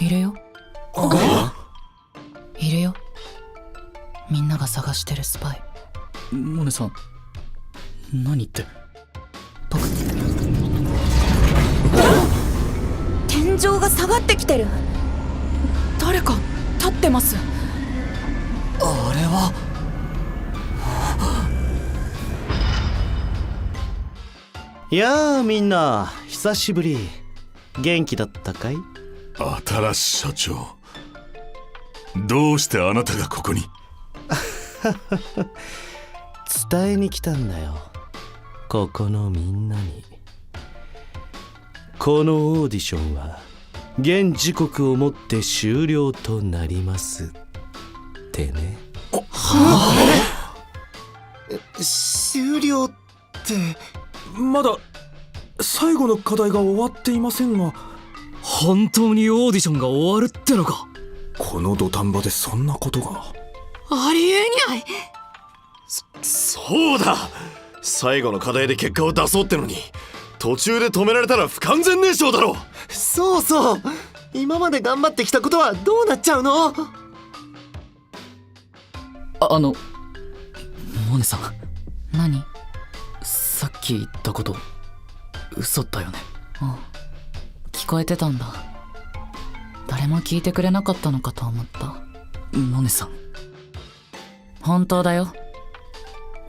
いるよ。いるよ。みんなが探してるスパイ。モネさん、何言って。僕、天井が下がってきてる。誰か立ってます。あれは。やあみんな、久しぶり。元気だったかい？新し社長、どうしてあなたがここに？伝えに来たんだよ、ここのみんなに。このオーディションは現時刻をもって終了となりますってね。終了って。まだ最後の課題が終わっていませんが。本当にオーディションが終わるってのか。この土壇場でそんなことが。ありえにゃい。そうだ、最後の課題で結果を出そうってのに途中で止められたら不完全燃焼だろ。そうそう、今まで頑張ってきたことはどうなっちゃうの？モネさん、何？さっき言ったこと嘘だよね。聞こえてたんだ。誰も聞いてくれなかったのかと思った。モネさん、本当だよ。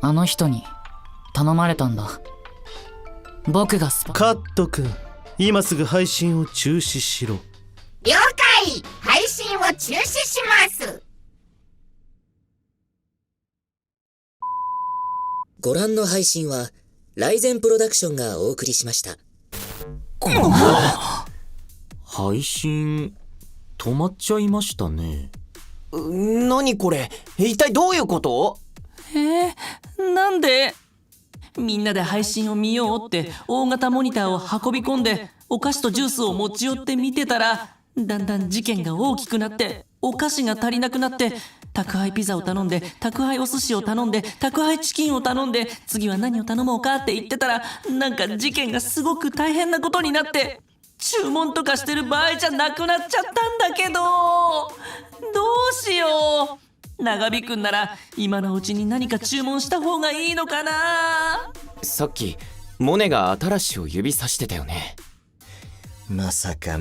あの人に頼まれたんだ。僕がカット君、今すぐ配信を中止しろ。了解。配信を中止します。ご覧の配信はライゼンプロダクションがお送りしました。配信止まっちゃいましたね。何これ、一体どういうこと？なんで？みんなで配信を見ようって大型モニターを運び込んでお菓子とジュースを持ち寄って見てたら、だんだん事件が大きくなってお菓子が足りなくなって、宅配ピザを頼んで宅配お寿司を頼んで宅配チキンを頼んで、次は何を頼もうかって言ってたら、なんか事件がすごく大変なことになって、注文とかしてる場合じゃなくなっちゃったんだけど、どうしよう。長引くんなら今のうちに何か注文した方がいいのかな。さっきモネが新しいを指さしてたよね。まさか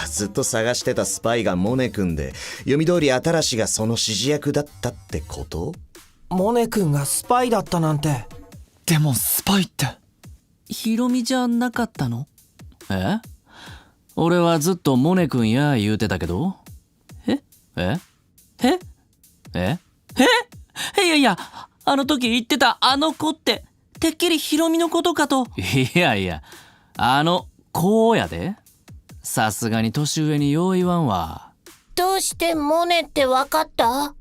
ずっと探してたスパイがモネ君で、読み通り新しがその指示役だったってこと？モネ君がスパイだったなんて。でもスパイってヒロミじゃなかったの？俺はずっとモネ君や言うてたけど。いやいや、あの時言ってたあの子っててっきりヒロミのことかと。いやいや、あの子やで。さすがに年上によう言わんわ。どうしてモネってわかった？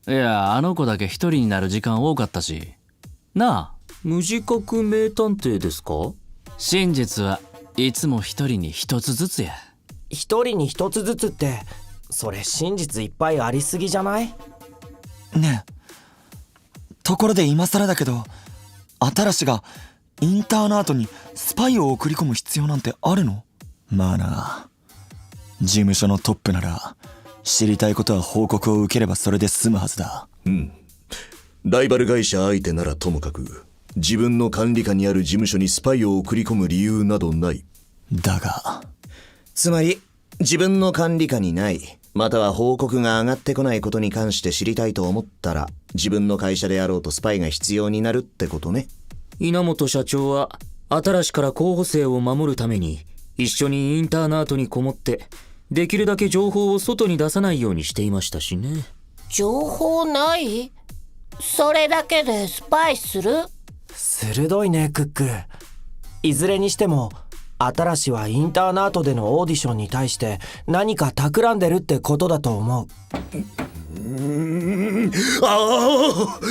いや、あの子だけ一人になる時間多かったしなあ。無自覚名探偵ですか？真実はいつも一人に一つずつや。一人に一つずつって、それ真実いっぱいありすぎじゃない？ねえ、ところで今更だけど、新がインターナートにスパイを送り込む必要なんてあるの？まあな、事務所のトップなら知りたいことは報告を受ければそれで済むはずだ。ライバル会社相手ならともかく、自分の管理下にある事務所にスパイを送り込む理由などない。だが、つまり自分の管理下にない、または報告が上がってこないことに関して知りたいと思ったら、自分の会社であろうとスパイが必要になるってことね。稲本社長は新から候補生を守るために一緒にインターナートにこもって、できるだけ情報を外に出さないようにしていましたしね。情報ない？それだけでスパイする？鋭いねクック。いずれにしても新はインターナートでのオーディションに対して何か企んでるってことだと思う。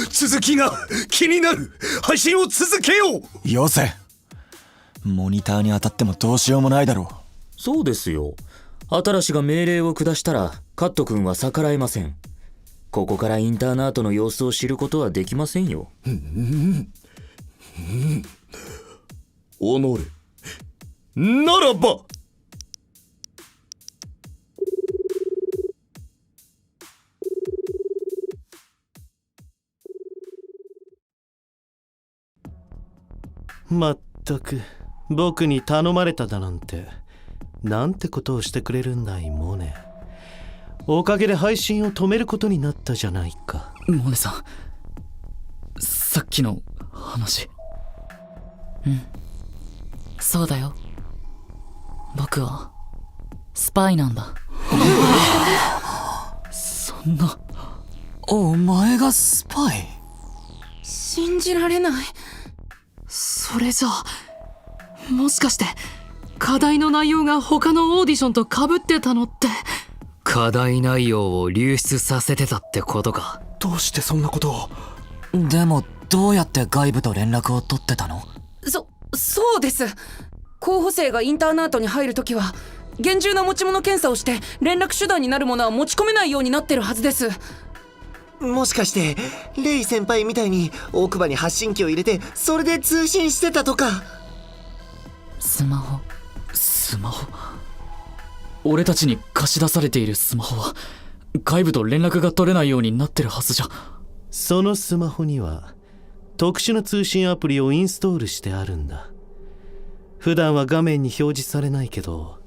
続きが気になる。配信を続けよう。よせ。モニターに当たってもどうしようもないだろう。そうですよ。新が命令を下したらカット君は逆らえません。ここからインターナートの様子を知ることはできませんよ。おのれならば。まったく僕に頼まれただなんて、なんてことをしてくれるんだいモネ。おかげで配信を止めることになったじゃないか。モネさん、さっきの話。そうだよ。僕はスパイなんだ。そんな。お前がスパイ？信じられない。それじゃあもしかして課題の内容が他のオーディションと被ってたのって。課題内容を流出させてたってことか。どうしてそんなことを。でもどうやって外部と連絡を取ってたの？そうです。候補生がインターナートに入るときは厳重な持ち物検査をして連絡手段になるものは持ち込めないようになってるはずです。もしかしてレイ先輩みたいに奥歯に発信機を入れてそれで通信してたとか。スマホ。俺たちに貸し出されているスマホは外部と連絡が取れないようになってるはずじゃ。そのスマホには特殊な通信アプリをインストールしてあるんだ。普段は画面に表示されないけど、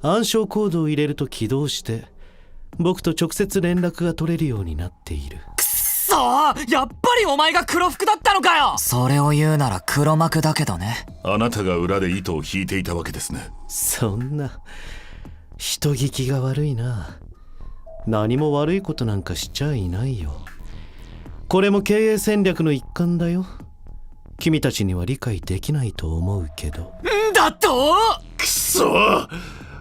暗証コードを入れると起動して僕と直接連絡が取れるようになっている。くっそー、やっぱりお前が黒服だったのかよ。それを言うなら黒幕だけどね。あなたが裏で糸を引いていたわけですね。そんな、人聞きが悪いな。何も悪いことなんかしちゃいないよ。これも経営戦略の一環だよ。君たちには理解できないと思うけど。だと？くそー、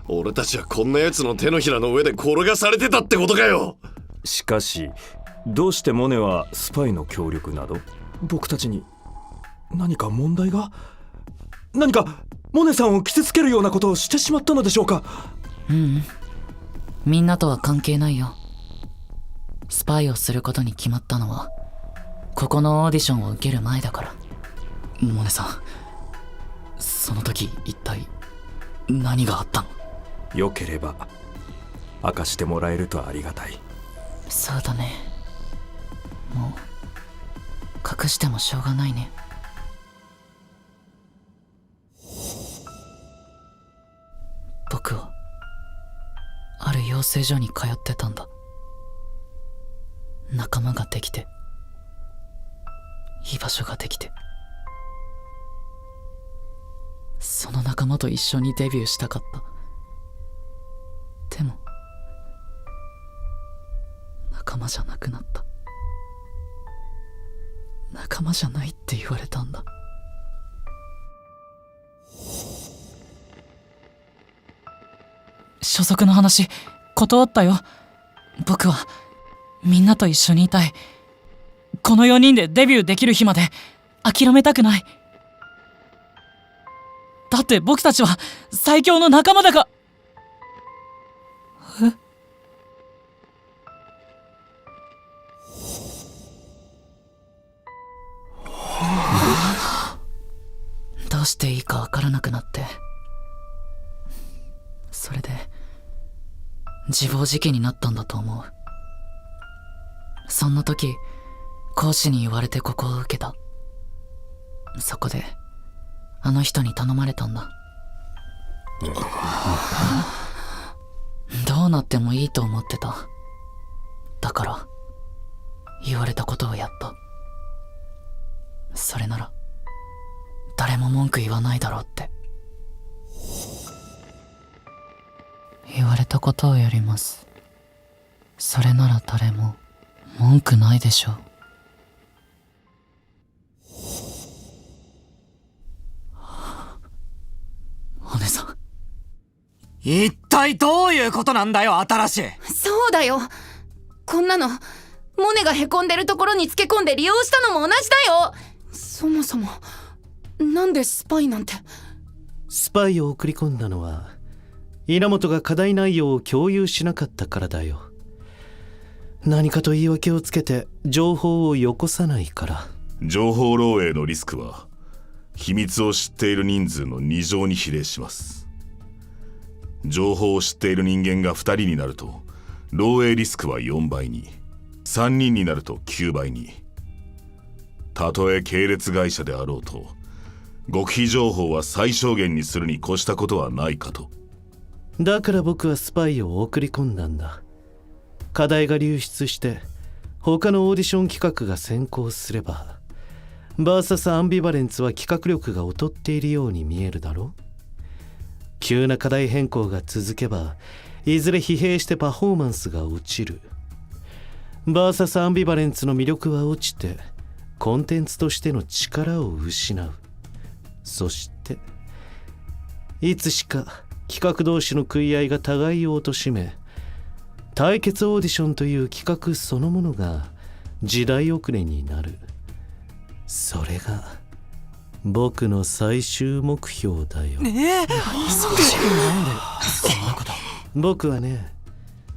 俺たちはこんな奴の手のひらの上で転がされてたってことかよ。しかしどうしてモネはスパイの協力など。僕たちに何か問題が？何かモネさんを傷つけるようなことをしてしまったのでしょうか？みんなとは関係ないよ。スパイをすることに決まったのはここのオーディションを受ける前だから。モネさん、その時一体何があったの？よければ明かしてもらえるとありがたい。そうだね。もう隠してもしょうがないね。僕はある養成所に通ってたんだ。仲間ができて、居場所ができて、その仲間と一緒にデビューしたかった。でも仲間じゃなくなった。仲間じゃないって言われたんだ。所属の話断ったよ。僕はみんなと一緒にいたい。この4人でデビューできる日まで諦めたくない。だって僕たちは最強の仲間だから。どうしていいかわからなくなって、それで自暴自棄になったんだと思う。そんな時講師に言われてここを受けた。そこであの人に頼まれたんだ。どうなってもいいと思ってた。だから言われたことをやった。それなら誰も文句言わないだろうって。言われたことをやります。それなら誰も文句ないでしょう。お姉さん、一体どういうことなんだよ、新しい。そうだよ。こんなのモネがへこんでるところにつけ込んで利用したのも同じだよ。そもそもなんでスパイなんて。スパイを送り込んだのは稲本が課題内容を共有しなかったからだよ。何かと言い訳をつけて情報をよこさないから。情報漏洩のリスクは秘密を知っている人数の2乗に比例します。情報を知っている人間が2人になると漏洩リスクは4倍に、3人になると9倍に。たとえ系列会社であろうと極秘情報は最小限にするに越したことはないかと。だから僕はスパイを送り込んだんだ。課題が流出して他のオーディション企画が先行すれば、バーサスアンビバレンスは企画力が劣っているように見えるだろ。急な課題変更が続けばいずれ疲弊してパフォーマンスが落ちる。バーサスアンビバレンスの魅力は落ちてコンテンツとしての力を失う。そしていつしか企画同士の食い合いが互いを貶め、対決オーディションという企画そのものが時代遅れになる。それが僕の最終目標だよ。なんでそんなこと。僕はね、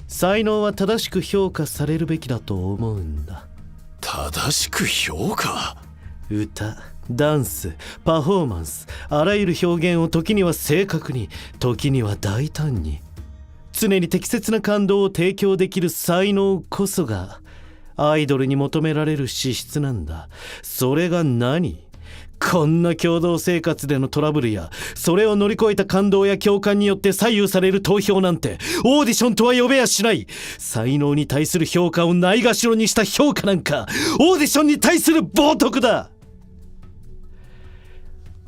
才能は正しく評価されるべきだと思うんだ。正しく評価？歌、ダンス、パフォーマンス、あらゆる表現を時には正確に、時には大胆に、常に適切な感動を提供できる才能こそがアイドルに求められる資質なんだ。それが何？こんな共同生活でのトラブルやそれを乗り越えた感動や共感によって左右される投票なんてオーディションとは呼べやしない。才能に対する評価をないがしろにした評価なんかオーディションに対する冒涜だ。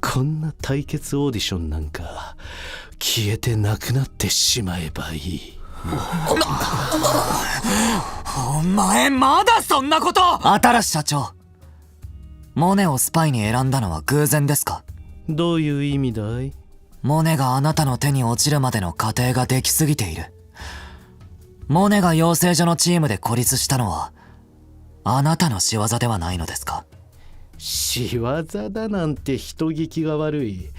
こんな対決オーディションなんか消えてなくなってしまえばいい。お前まだそんなこと。新社長、モネをスパイに選んだのは偶然ですか？どういう意味だい？モネがあなたの手に落ちるまでの過程ができすぎている。モネが養成所のチームで孤立したのはあなたの仕業ではないのですか？仕業だなんて人聞きが悪い。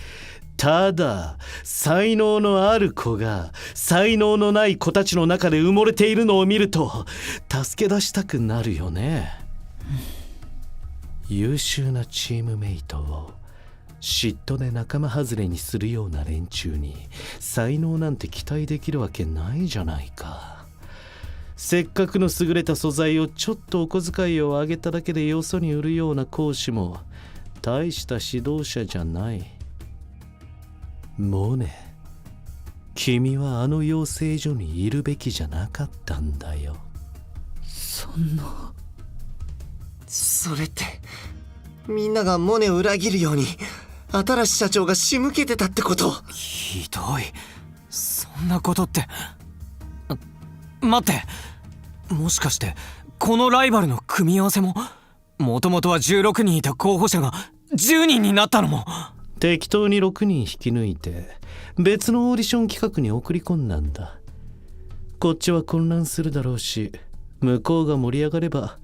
ただ才能のある子が才能のない子たちの中で埋もれているのを見ると助け出したくなるよね。優秀なチームメイトを嫉妬で仲間外れにするような連中に才能なんて期待できるわけないじゃないか。せっかくの優れた素材をちょっとお小遣いを上げただけでよそに売るような講師も大した指導者じゃない。モネ、君はあの養成所にいるべきじゃなかったんだよ。そんな。それってみんながモネを裏切るように新社長が仕向けてたってこと？ひどい。そんなことって。待って、もしかしてこのライバルの組み合わせももともとは16人いた候補者が10人になったのも。適当に6人引き抜いて別のオーディション企画に送り込んだんだ。こっちは混乱するだろうし、向こうが盛り上がれば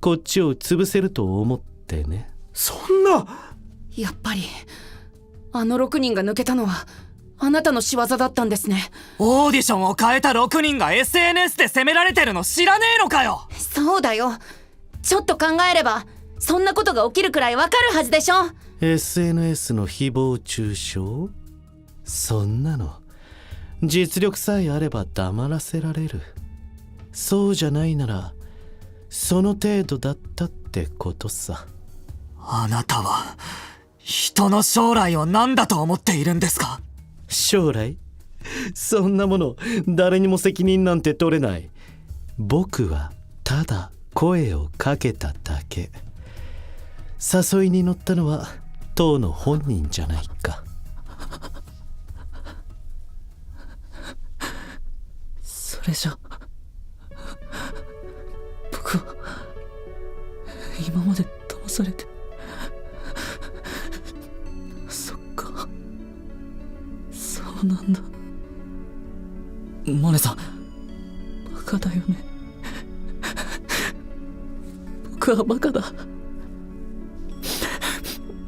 こっちを潰せると思ってね。そんな。やっぱりあの6人が抜けたのはあなたの仕業だったんですね。オーディションを変えた6人が SNS で責められてるの知らねえのかよ。そうだよ。ちょっと考えればそんなことが起きるくらいわかるはずでしょ。 SNS の誹謗中傷？そんなの実力さえあれば黙らせられる。そうじゃないならその程度だったってことさ。あなたは人の将来を何だと思っているんですか？将来？そんなもの誰にも責任なんて取れない。僕はただ声をかけただけ。誘いに乗ったのは当の本人じゃないか。それじゃ僕は今まで騙されて。そっか、そうなんだ。モネさんバカだよね。僕はバカだ。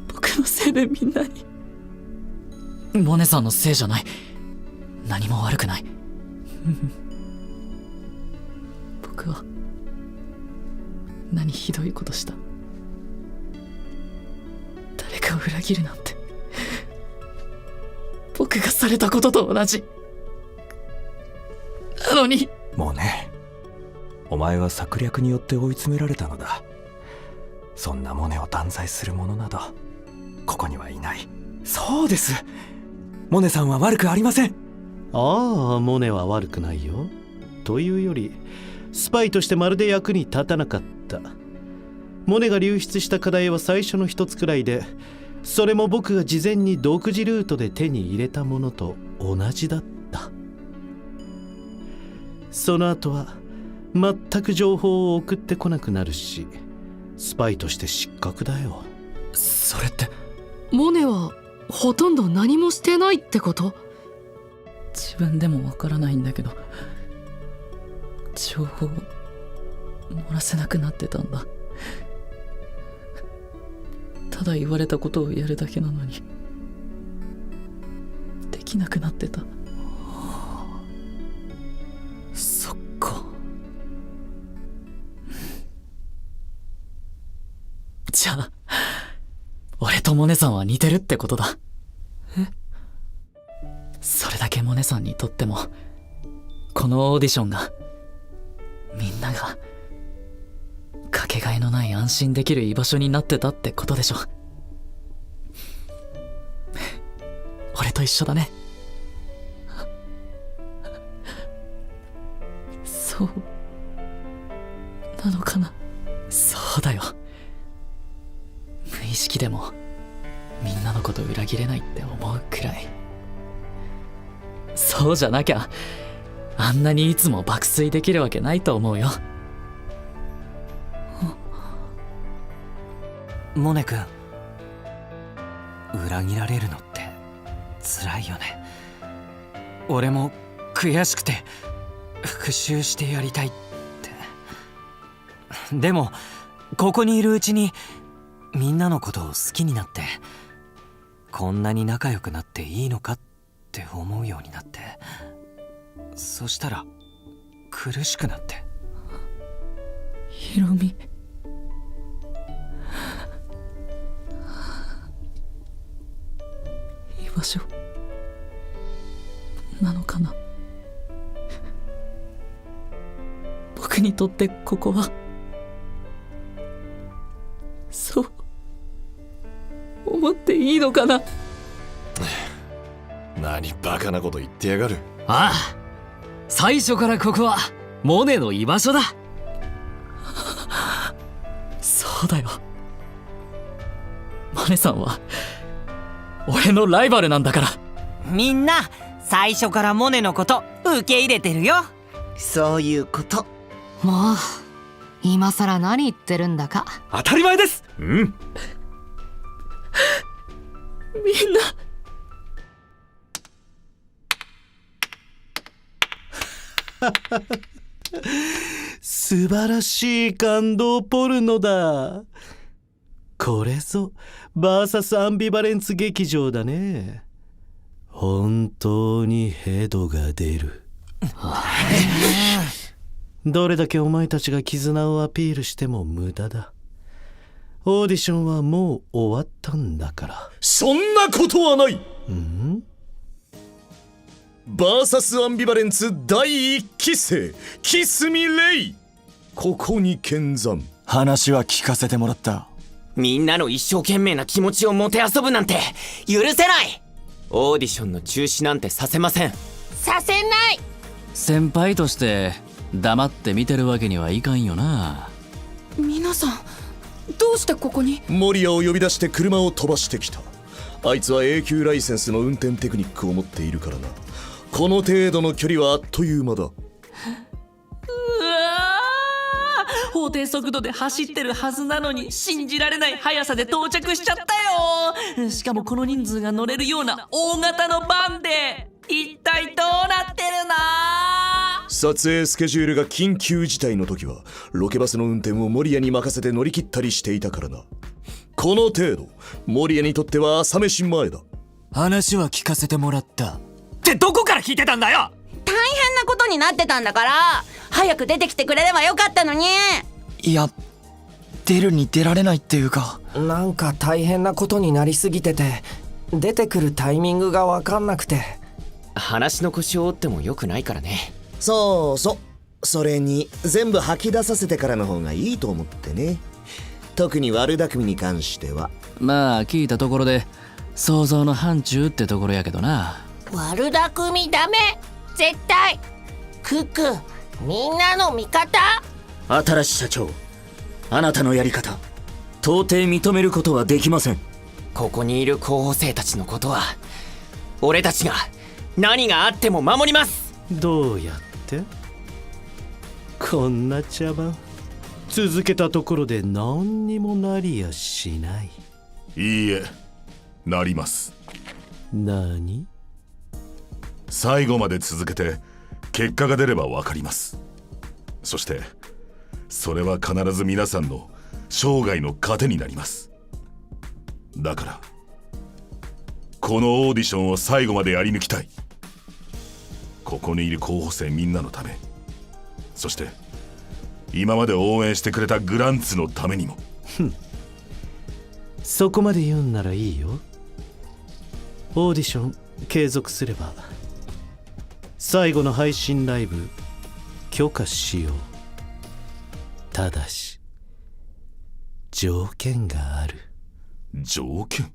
僕のせいでみんなに。モネさんのせいじゃない。何も悪くない。僕は何ひどいことした。誰かを裏切るなんて僕がされたことと同じなのに。もうね、お前は策略によって追い詰められたのだ。そんなモネを断罪する者などここにはいない。そうです。モネさんは悪くありません。ああ、モネは悪くないよ。というよりスパイとしてまるで役に立たなかった。モネが流出した課題は最初の一つくらいで、それも僕が事前に独自ルートで手に入れたものと同じだった。その後は全く情報を送ってこなくなるし、スパイとして失格だよ。それってモネはほとんど何もしてないってこと？自分でもわからないんだけど、情報を漏らせなくなってたんだ。ただ言われたことをやるだけなのにできなくなってた。そっか。じゃあ俺とモネさんは似てるってことだ。それだけモネさんにとってもこのオーディションがみんながかけがえのない安心できる居場所になってたってことでしょ。俺と一緒だね。そうなのかな。そうだよ。無意識でもみんなのこと裏切れないって思うくらい。そうじゃなきゃあんなにいつも爆睡できるわけないと思うよ。モネ君、裏切られるのって辛いよね。俺も悔しくて復讐してやりたいって。でもここにいるうちにみんなのことを好きになって、こんなに仲良くなっていいのかって思うようになって、そしたら苦しくなって。ヒロミ、居場所なのかな。僕にとってここはそう思っていいのかな。何バカなこと言ってやがる。ああ、最初からここはモネの居場所だ。そうだよ。モネさんは俺のライバルなんだから。みんな最初からモネのこと受け入れてるよ。そういうこと。もう今さら何言ってるんだか。当たり前です。みんな素晴らしい感動ポルノだ。これぞバーサスアンビバレンツ劇場だね。本当にヘドが出る。どれだけお前たちが絆をアピールしても無駄だ。オーディションはもう終わったんだから。そんなことはない。バーサスアンビバレンツ第1期生キスミレイ、ここに見参。話は聞かせてもらった。みんなの一生懸命な気持ちをもてあそぶなんて許せない。オーディションの中止なんてさせません。させない。先輩として黙って見てるわけにはいかんよな。皆さんどうしてここに？モリアを呼び出して車を飛ばしてきた。あいつは A 級ライセンスの運転テクニックを持っているからな。この程度の距離はあっという間だ。うわー、法定速度で走ってるはずなのに信じられない速さで到着しちゃったよ。しかもこの人数が乗れるような大型のバンで、一体どうなってるな。撮影スケジュールが緊急事態の時はロケバスの運転をモリアに任せて乗り切ったりしていたからな。この程度モリアにとっては朝飯前だ。話は聞かせてもらった。ってどこから聞いてたんだよ。大変なことになってたんだから早く出てきてくれればよかったのに。いや、出るに出られないっていうか、なんか大変なことになりすぎてて出てくるタイミングが分かんなくて。話の腰を折ってもよくないからね。そうそう、それに全部吐き出させてからの方がいいと思ってね。特に悪巧みに関してはまあ聞いたところで想像の範疇ってところやけどな。悪巧みダメ、絶対。クック、みんなの味方。新社長、あなたのやり方到底認めることはできません。ここにいる候補生たちのことは俺たちが何があっても守ります。どうやって？こんな茶番続けたところで何にもなりやしない。いいえ、なります。何？最後まで続けて結果が出ればわかります。そしてそれは必ず皆さんの生涯の糧になります。だからこのオーディションを最後までやり抜きたい。ここにいる候補生みんなのため、そして今まで応援してくれたグランツのためにも。そこまで言うんならいいよ。オーディション継続すれば最後の配信ライブ許可しよう。ただし条件がある。条件？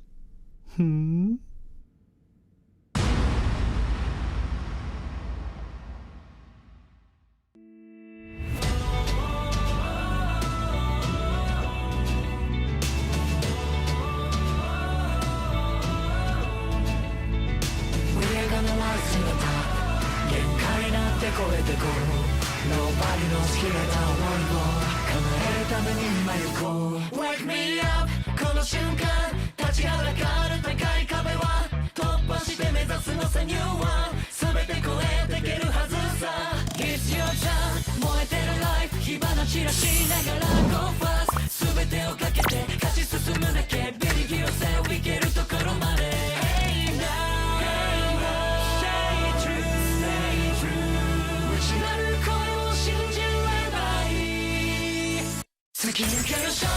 突き抜ける衝動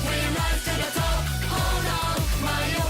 We rise to the top Hold on 迷わ